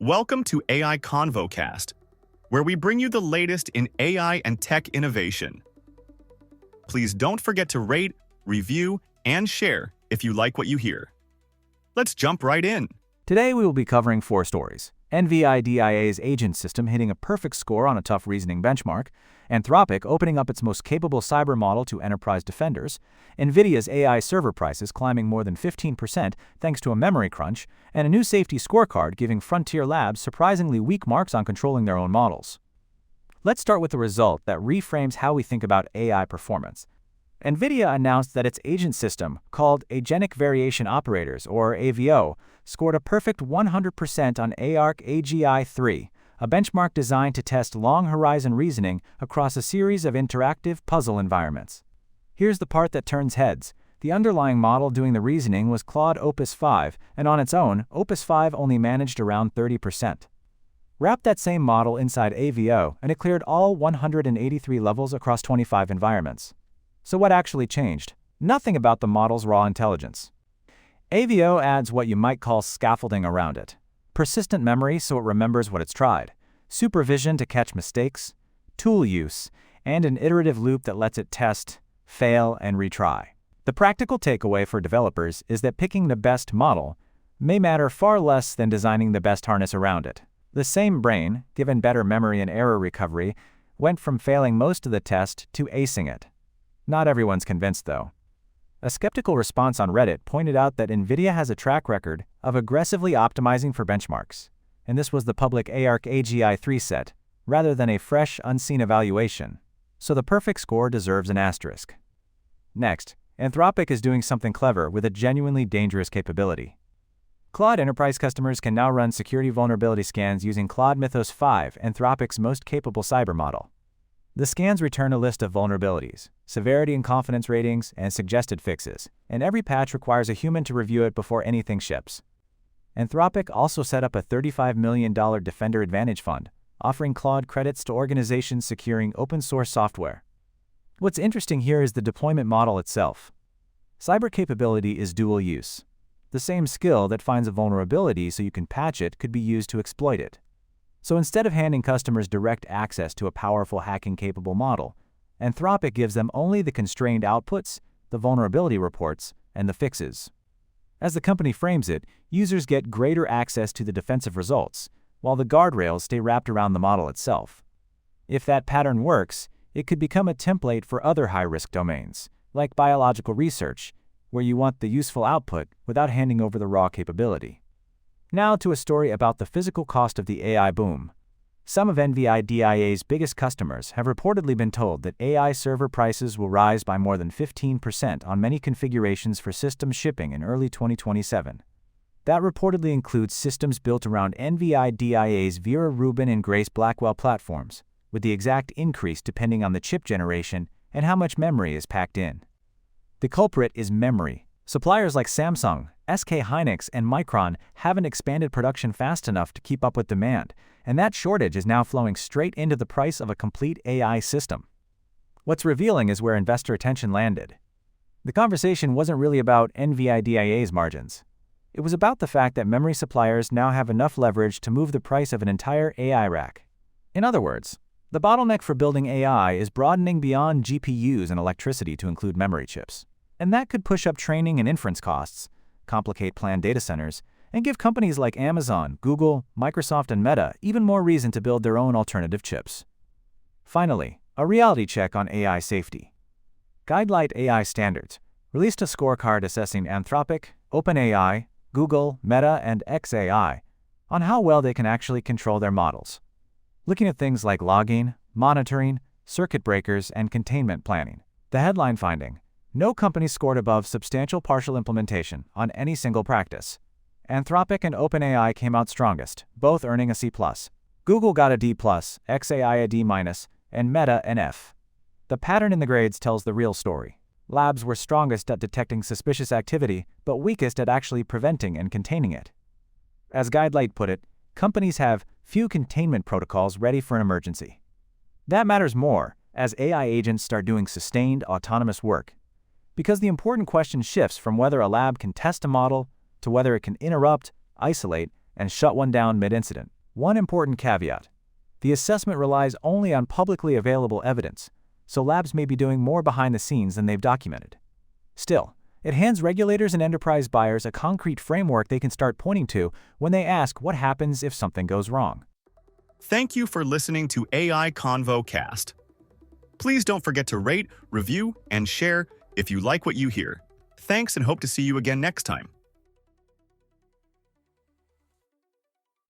Welcome to AI ConvoCast, where we bring you the latest in AI and tech innovation. Please don't forget to rate, review, and share if you like what you hear. Let's jump right in. Today we will be covering 4 stories. NVIDIA's agent system hitting a perfect score on a tough reasoning benchmark, Anthropic opening up its most capable cyber model to enterprise defenders, NVIDIA's AI server prices climbing more than 15% thanks to a memory crunch, and a new safety scorecard giving frontier labs surprisingly weak marks on controlling their own models. Let's start with the result that reframes how we think about AI performance. NVIDIA announced that its agent system, called Agentic Variation Operators, or AVO, scored a perfect 100% on ARC AGI 3, a benchmark designed to test long-horizon reasoning across a series of interactive puzzle environments. Here's the part that turns heads. The underlying model doing the reasoning was Claude Opus 5, and on its own, Opus 5 only managed around 30%. Wrap that same model inside AVO, and it cleared all 183 levels across 25 environments. So what actually changed? Nothing about the model's raw intelligence. AVO adds what you might call scaffolding around it. Persistent memory so it remembers what it's tried, supervision to catch mistakes, tool use, and an iterative loop that lets it test, fail, and retry. The practical takeaway for developers is that picking the best model may matter far less than designing the best harness around it. The same brain, given better memory and error recovery, went from failing most of the test to acing it. Not everyone's convinced, though. A skeptical response on Reddit pointed out that NVIDIA has a track record of aggressively optimizing for benchmarks, and this was the public ARC AGI 3 set, rather than a fresh, unseen evaluation. So the perfect score deserves an asterisk. Next, Anthropic is doing something clever with a genuinely dangerous capability. Claude Enterprise customers can now run security vulnerability scans using Claude Mythos 5, Anthropic's most capable cyber model. The scans return a list of vulnerabilities, severity and confidence ratings, and suggested fixes, and every patch requires a human to review it before anything ships. Anthropic also set up a $35 million Defender Advantage Fund, offering Claude credits to organizations securing open-source software. What's interesting here is the deployment model itself. Cyber capability is dual use. The same skill that finds a vulnerability so you can patch it could be used to exploit it. So instead of handing customers direct access to a powerful hacking-capable model, Anthropic gives them only the constrained outputs, the vulnerability reports, and the fixes. As the company frames it, users get greater access to the defensive results, while the guardrails stay wrapped around the model itself. If that pattern works, it could become a template for other high-risk domains, like biological research, where you want the useful output without handing over the raw capability. Now to a story about the physical cost of the AI boom. Some of NVIDIA's biggest customers have reportedly been told that AI server prices will rise by more than 15% on many configurations for systems shipping in early 2027. That reportedly includes systems built around NVIDIA's Vera, Rubin, and Grace Blackwell platforms, with the exact increase depending on the chip generation and how much memory is packed in. The culprit is memory. Suppliers like Samsung, SK Hynix, and Micron haven't expanded production fast enough to keep up with demand, and that shortage is now flowing straight into the price of a complete AI system. What's revealing is where investor attention landed. The conversation wasn't really about NVIDIA's margins. It was about the fact that memory suppliers now have enough leverage to move the price of an entire AI rack. In other words, the bottleneck for building AI is broadening beyond GPUs and electricity to include memory chips. And that could push up training and inference costs, complicate planned data centers, and give companies like Amazon, Google, Microsoft, and Meta even more reason to build their own alternative chips. Finally, a reality check on AI safety. Guidelight AI Standards released a scorecard assessing Anthropic, OpenAI, Google, Meta, and xAI on how well they can actually control their models, looking at things like logging, monitoring, circuit breakers, and containment planning. The headline finding: no company scored above substantial partial implementation on any single practice. Anthropic and OpenAI came out strongest, both earning a C+. Google got a D+, xAI a D-, and Meta an F. The pattern in the grades tells the real story. Labs were strongest at detecting suspicious activity, but weakest at actually preventing and containing it. As Guidelight put it, companies have few containment protocols ready for an emergency. That matters more as AI agents start doing sustained autonomous work, because the important question shifts from whether a lab can test a model to whether it can interrupt, isolate, and shut one down mid-incident. One important caveat: the assessment relies only on publicly available evidence, so labs may be doing more behind the scenes than they've documented. Still, it hands regulators and enterprise buyers a concrete framework they can start pointing to when they ask what happens if something goes wrong. Thank you for listening to AI Convo Cast. Please don't forget to rate, review, and share if you like what you hear. Thanks and hope to see you again next time.